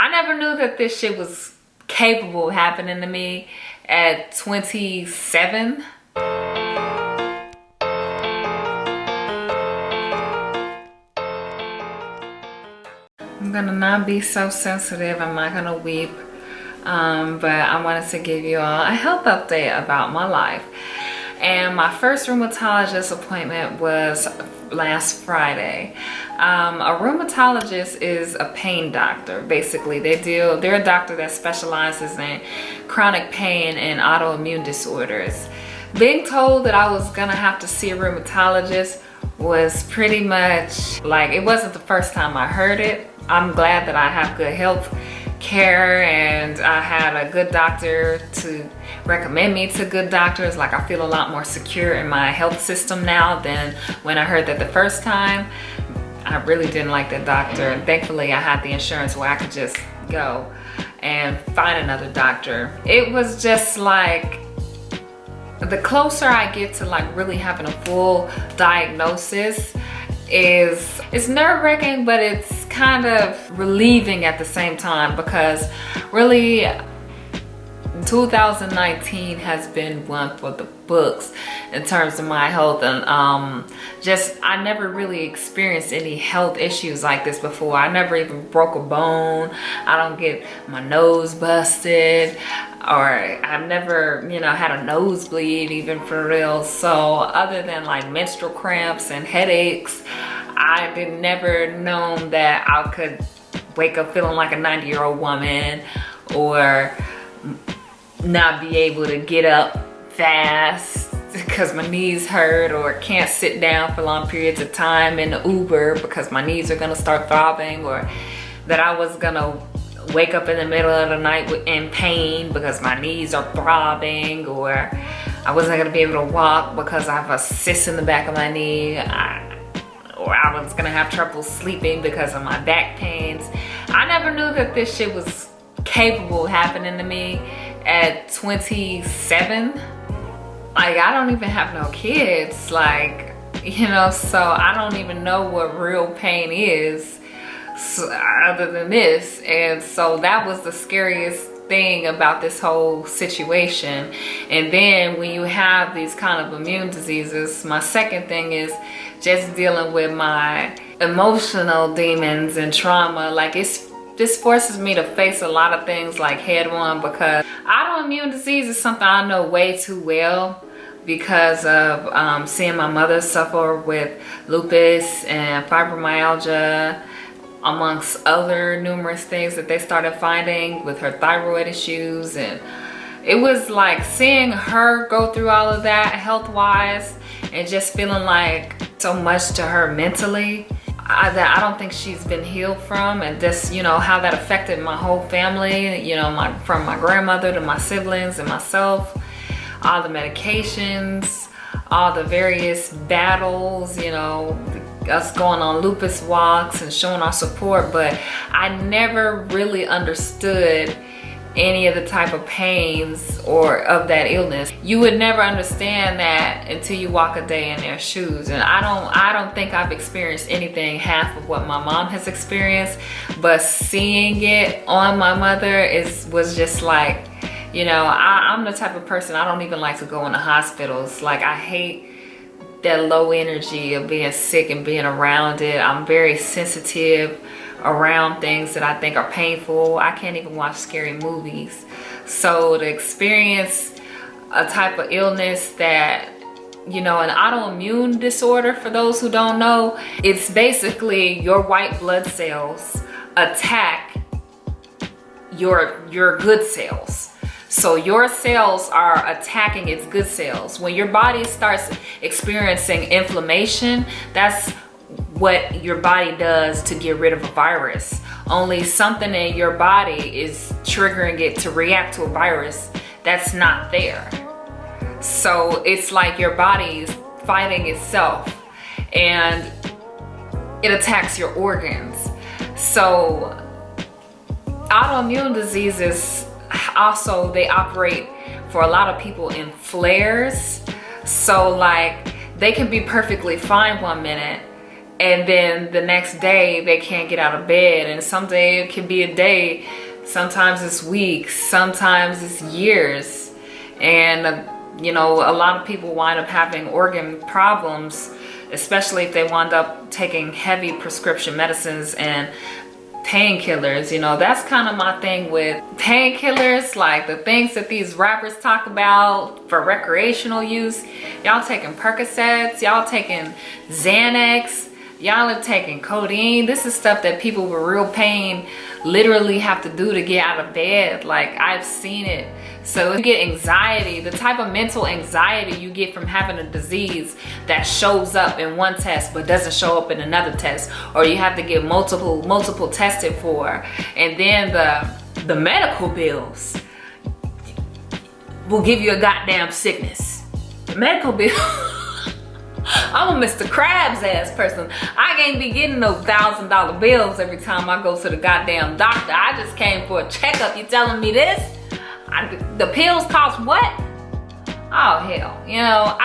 I never knew that this shit was capable of happening to me at 27. I'm gonna not be so sensitive. I'm not gonna weep. But I wanted to give you all a health update about my life. And my first rheumatologist appointment was last Friday. A rheumatologist is a pain doctor. Basically, they're a doctor that specializes in chronic pain and autoimmune disorders. Being told that I was gonna have to see a rheumatologist was pretty much like, it wasn't the first time I heard it. I'm glad that I have good health care and I had a good doctor to recommend me to good doctors. Like, I feel a lot more secure in my health system now than when I heard that the first time. I really didn't like that doctor, and thankfully I had the insurance where I could just go and find another doctor. It was just like, the closer I get to like really having a full diagnosis, it's nerve-wracking, but it's kind of relieving at the same time, because really 2019 has been one for the books in terms of my health. And I never really experienced any health issues like this before. I never even broke a bone. I don't get my nose busted, or I've never, had a nosebleed even for real. So other than like menstrual cramps and headaches, I had never known that I could wake up feeling like a 90-year-old woman, or not be able to get up fast because my knees hurt, or can't sit down for long periods of time in the Uber because my knees are gonna start throbbing, or that I was gonna wake up in the middle of the night in pain because my knees are throbbing, or I wasn't gonna be able to walk because I have a cyst in the back of my knee, or I was gonna have trouble sleeping because of my back pains. I never knew that this shit was capable of happening to me at 27. Like, I don't even have no kids, like, so I don't even know what real pain is, other than this. And so that was the scariest thing about this whole situation. And then when you have these kind of immune diseases, my second thing is just dealing with my emotional demons and trauma. Like, this forces me to face a lot of things like head on, because autoimmune disease is something I know way too well because of seeing my mother suffer with lupus and fibromyalgia, amongst other numerous things that they started finding with her thyroid issues. And it was like seeing her go through all of that health-wise, and just feeling like so much to her mentally that I don't think she's been healed from. And just, how that affected my whole family, from my grandmother to my siblings and myself, all the medications, all the various battles, us going on lupus walks and showing our support. But I never really understood any of the type of pains or of that illness. You would never understand that until you walk a day in their shoes. And I don't think I've experienced anything half of what my mom has experienced, but seeing it on my mother was just like, I'm the type of person, I don't even like to go into hospitals. Like, I hate that low energy of being sick and being around it. I'm very sensitive around things that I think are painful. I can't even watch scary movies. So to experience a type of illness that, an autoimmune disorder, for those who don't know, it's basically your white blood cells attack your good cells. So your cells are attacking its good cells. When your body starts experiencing inflammation, that's what your body does to get rid of a virus. Only something in your body is triggering it to react to a virus that's not there. So it's like your body is fighting itself, and it attacks your organs. So autoimmune diseases also, they operate for a lot of people in flares. So like, they can be perfectly fine one minute, and then the next day they can't get out of bed, and someday it can be a day, sometimes it's weeks, sometimes it's years. And you know, a lot of people wind up having organ problems, especially if they wind up taking heavy prescription medicines and painkillers. You know, that's kind of my thing with painkillers, like the things that these rappers talk about for recreational use. Y'all taking Percocets, y'all taking Xanax, y'all are taking codeine. This is stuff that people with real pain literally have to do to get out of bed. Like, I've seen it. So if you get anxiety, the type of mental anxiety you get from having a disease that shows up in one test but doesn't show up in another test, or you have to get multiple tested for, and then the medical bills will give you a goddamn sickness. The medical bill. I'm a Mr. Krabs ass person. I can't be getting those $1,000 bills every time I go to the goddamn doctor. I just came for a checkup. You telling me this? The pills cost what? Oh hell, you know,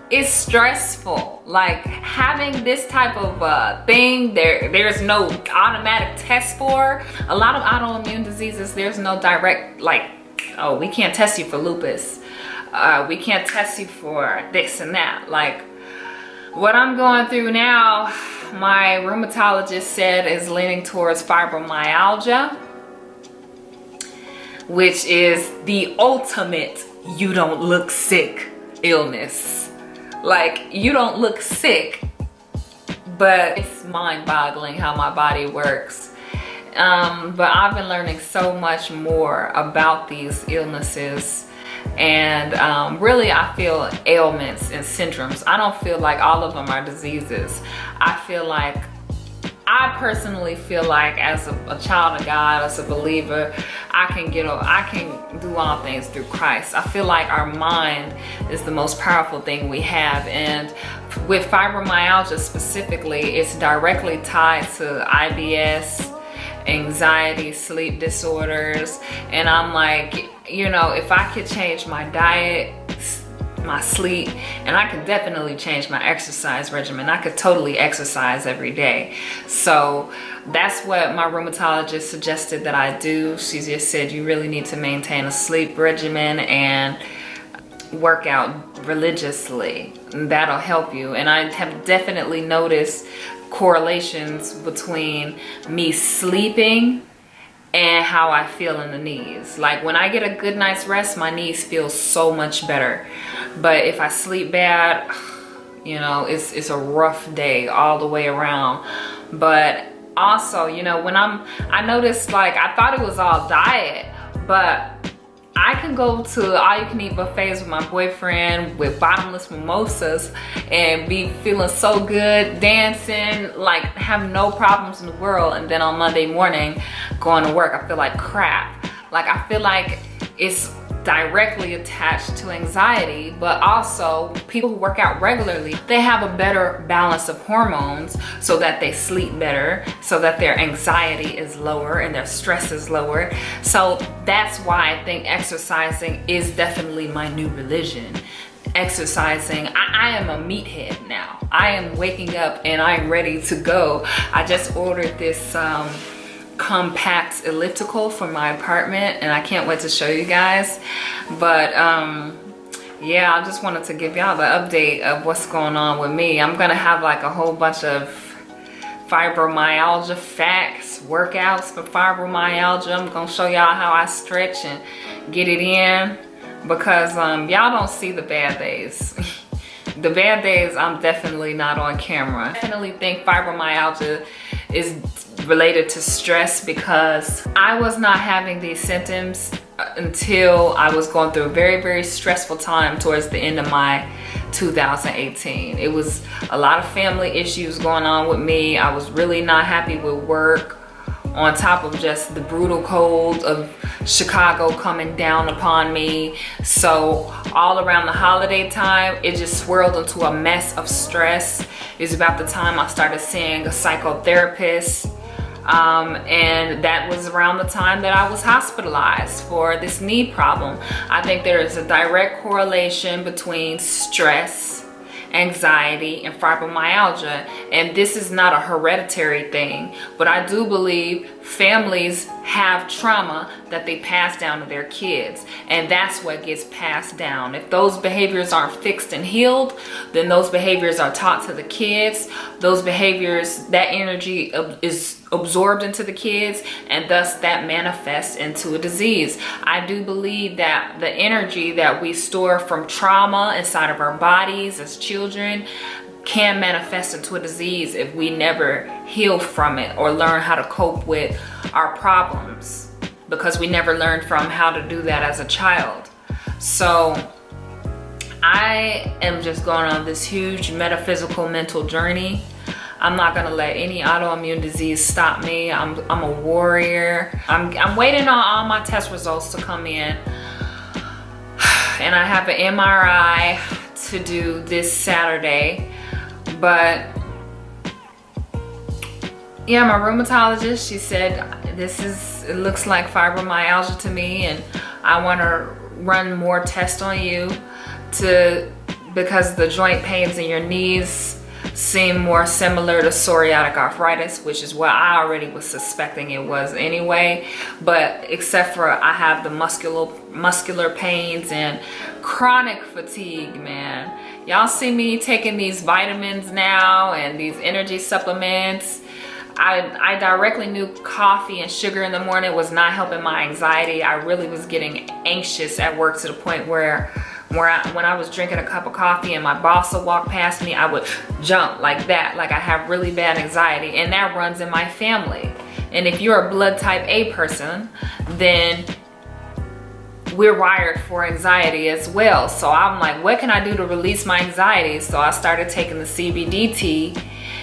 it's stressful. Like, having this type of thing, there's no automatic test for. A lot of autoimmune diseases, there's no direct, like, oh, we can't test you for lupus. We can't test you for this and that. Like, what I'm going through now, my rheumatologist said is leaning towards fibromyalgia, which is the ultimate you don't look sick illness. Like, you don't look sick, but it's mind-boggling how my body works. But I've been learning so much more about these illnesses, and really I feel ailments and syndromes. I don't feel like all of them are diseases. I personally feel like, as a child of God, as a believer, I can do all things through Christ. I feel like our mind is the most powerful thing we have, and with fibromyalgia specifically, it's directly tied to IBS, anxiety, sleep disorders. And I'm like, you know, if I could change my diet, my sleep, and I could definitely change my exercise regimen. I could totally exercise every day. So that's what my rheumatologist suggested that I do. She just said you really need to maintain a sleep regimen and work out religiously. That'll help you. And I have definitely noticed correlations between me sleeping and how I feel in the knees. Like, when I get a good night's rest, my knees feel so much better. But if I sleep bad, you know, it's a rough day all the way around. But also, you know, when I noticed, like, I thought it was all diet, but I can go to all-you-can-eat buffets with my boyfriend with bottomless mimosas and be feeling so good, dancing, like have no problems in the world, and then on Monday morning going to work I feel like crap. Like, I feel like it's directly attached to anxiety, but also people who work out regularly, they have a better balance of hormones so that they sleep better, so that their anxiety is lower and their stress is lower. So that's why I think exercising is definitely my new religion. Exercising, I am a meathead now. I am waking up and I'm ready to go. I just ordered this compact elliptical for my apartment, and I can't wait to show you guys. But yeah, I just wanted to give y'all the update of what's going on with me. I'm gonna have like a whole bunch of fibromyalgia facts, workouts for fibromyalgia. I'm gonna show y'all how I stretch and get it in, because y'all don't see the bad days. The bad days, I'm definitely not on camera. I definitely think fibromyalgia is related to stress, because I was not having these symptoms until I was going through a very, very stressful time towards the end of my 2018. It was a lot of family issues going on with me. I was really not happy with work, on top of just the brutal cold of Chicago coming down upon me. So all around the holiday time, it just swirled into a mess of stress. It's about the time I started seeing a psychotherapist. And that was around the time that I was hospitalized for this knee problem. I think there is a direct correlation between stress anxiety, and fibromyalgia. And this is not a hereditary thing, but I do believe families have trauma that they pass down to their kids, and that's what gets passed down. If those behaviors aren't fixed and healed, then those behaviors are taught to the kids. Those behaviors, that energy is absorbed into the kids, and thus that manifests into a disease. I do believe that the energy that we store from trauma inside of our bodies as children can manifest into a disease if we never heal from it or learn how to cope with our problems, because we never learned from how to do that as a child. So I am just going on this huge metaphysical mental journey. I'm not gonna let any autoimmune disease stop me. I'm a warrior. I'm waiting on all my test results to come in, and I have an MRI to do this Saturday. But yeah, my rheumatologist, she said it looks like fibromyalgia to me, and I want to run more tests on you because the joint pains in your knees seem more similar to psoriatic arthritis, which is what I already was suspecting it was anyway. But except for I have the muscular pains and chronic fatigue, man. Y'all see me taking these vitamins now and these energy supplements. I directly knew coffee and sugar in the morning was not helping my anxiety. I really was getting anxious at work to the point where when I was drinking a cup of coffee and my boss would walk past me, I would jump like that. Like I have really bad anxiety, and that runs in my family. And if you're a blood type A person, then we're wired for anxiety as well. So I'm like, what can I do to release my anxiety? So I started taking the CBD tea,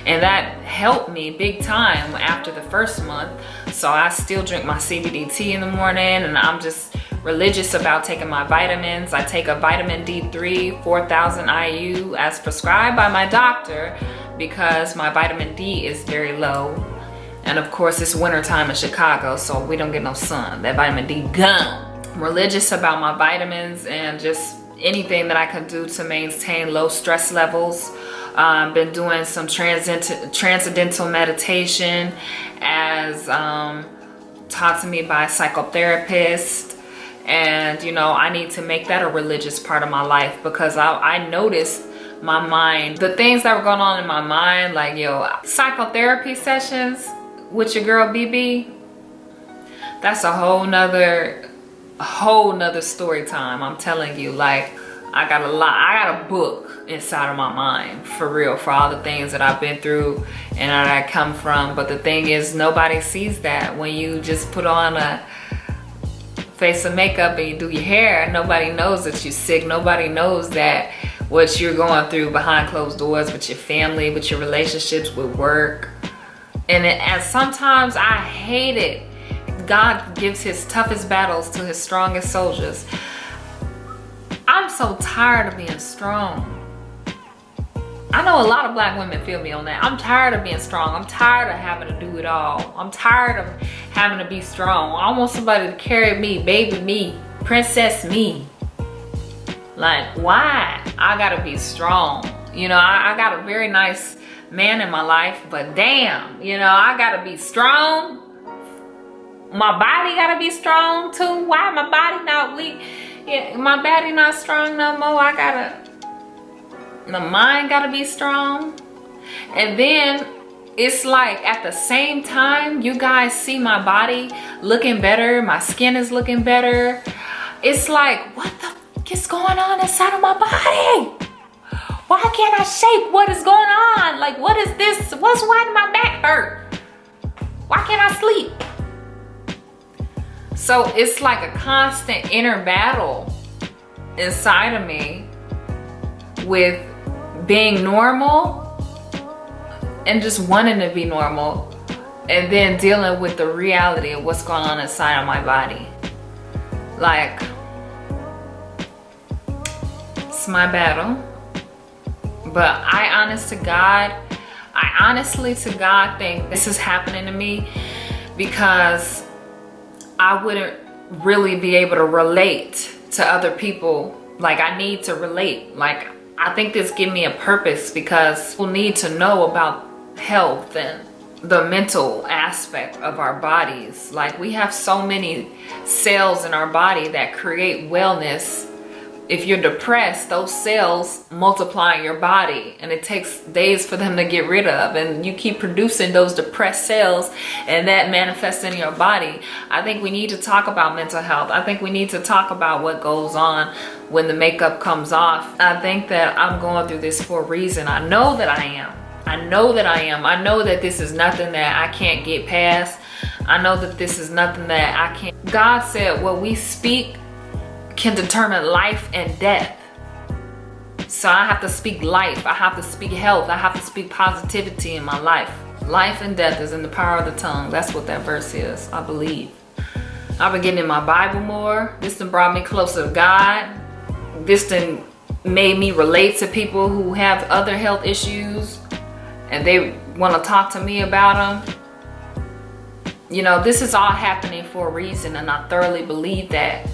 and that helped me big time after the first month. So I still drink my CBD tea in the morning, and I'm just religious about taking my vitamins. I take a vitamin D3 4000 IU as prescribed by my doctor because my vitamin D is very low. And of course it's wintertime in Chicago, so we don't get no sun. That vitamin D gone. I'm religious about my vitamins and just anything that I can do to maintain low stress levels. Been doing some transcendental meditation as taught to me by a psychotherapist. And you know, I need to make that a religious part of my life, because I noticed my mind, the things that were going on in my mind, like psychotherapy sessions with your girl BB, that's a whole nother story time. I'm telling you, like I got a book inside of my mind for real, for all the things that I've been through and that I come from. But the thing is, nobody sees that. When you just put on a face of makeup and you do your hair, nobody knows that you're sick. Nobody knows that what you're going through behind closed doors with your family, with your relationships, with work. And sometimes I hate it. God gives his toughest battles to his strongest soldiers. I'm so tired of being strong. I know a lot of black women feel me on that. I'm tired of being strong. I'm tired of having to do it all. I'm tired of having to be strong. I want somebody to carry me, baby me, princess me. Like, why? I gotta be strong. You know, I got a very nice man in my life, but damn, you know, I gotta be strong. My body gotta be strong too. Why my body not weak? Yeah, my body not strong no more. The mind gotta be strong. And then it's like at the same time you guys see my body looking better, my skin is looking better, it's like, what the fuck is going on inside of my body? Why can't I shake? What is going on? Like, what is this? Why did my back hurt? Why can't I sleep? So it's like a constant inner battle inside of me with being normal and just wanting to be normal, and then dealing with the reality of what's going on inside of my body. Like, it's my battle. But I honestly to God think this is happening to me because I wouldn't really be able to relate to other people. Like, I need to relate. Like, I think this gives me a purpose because we'll need to know about health and the mental aspect of our bodies. Like, we have so many cells in our body that create wellness. If you're depressed, those cells multiply in your body, and it takes days for them to get rid of, and you keep producing those depressed cells, and that manifests in your body. I think we need to talk about mental health. I think we need to talk about what goes on when the makeup comes off. I think that I'm going through this for a reason. I know that I am. I know that I am. I know that this is nothing that I can't get past. I know that this is nothing that I can't. God said what we speak can determine life and death. So I have to speak life. I have to speak health. I have to speak positivity in my life. Life and death is in the power of the tongue. That's what that verse is, I believe. I've been getting in my Bible more. This done brought me closer to God. This done made me relate to people who have other health issues and they want to talk to me about them. You know, this is all happening for a reason, and I thoroughly believe that.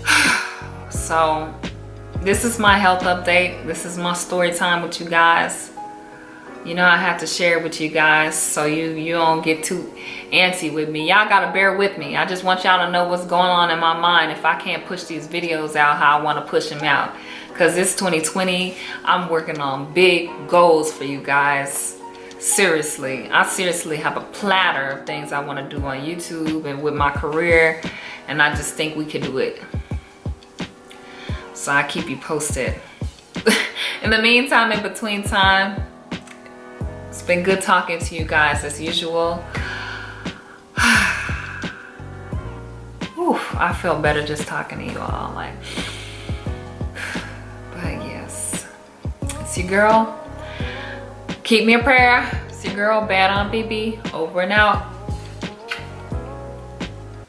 So this is my health update. This is my story time with you guys. You know, I have to share it with you guys so you don't get too antsy with me. Y'all gotta bear with me. I just want y'all to know what's going on in my mind if I can't push these videos out how I want to push them out. Because it's 2020. I'm working on big goals for you guys. Seriously, I seriously have a platter of things I want to do on YouTube and with my career, and I just think we can do it. So I keep you posted. In the meantime, in between time, it's been good talking to you guys as usual. Whew, I feel better just talking to you all. Like, but yes, it's your girl. Keep me in prayer. It's your girl, Bad on BB. Over and out.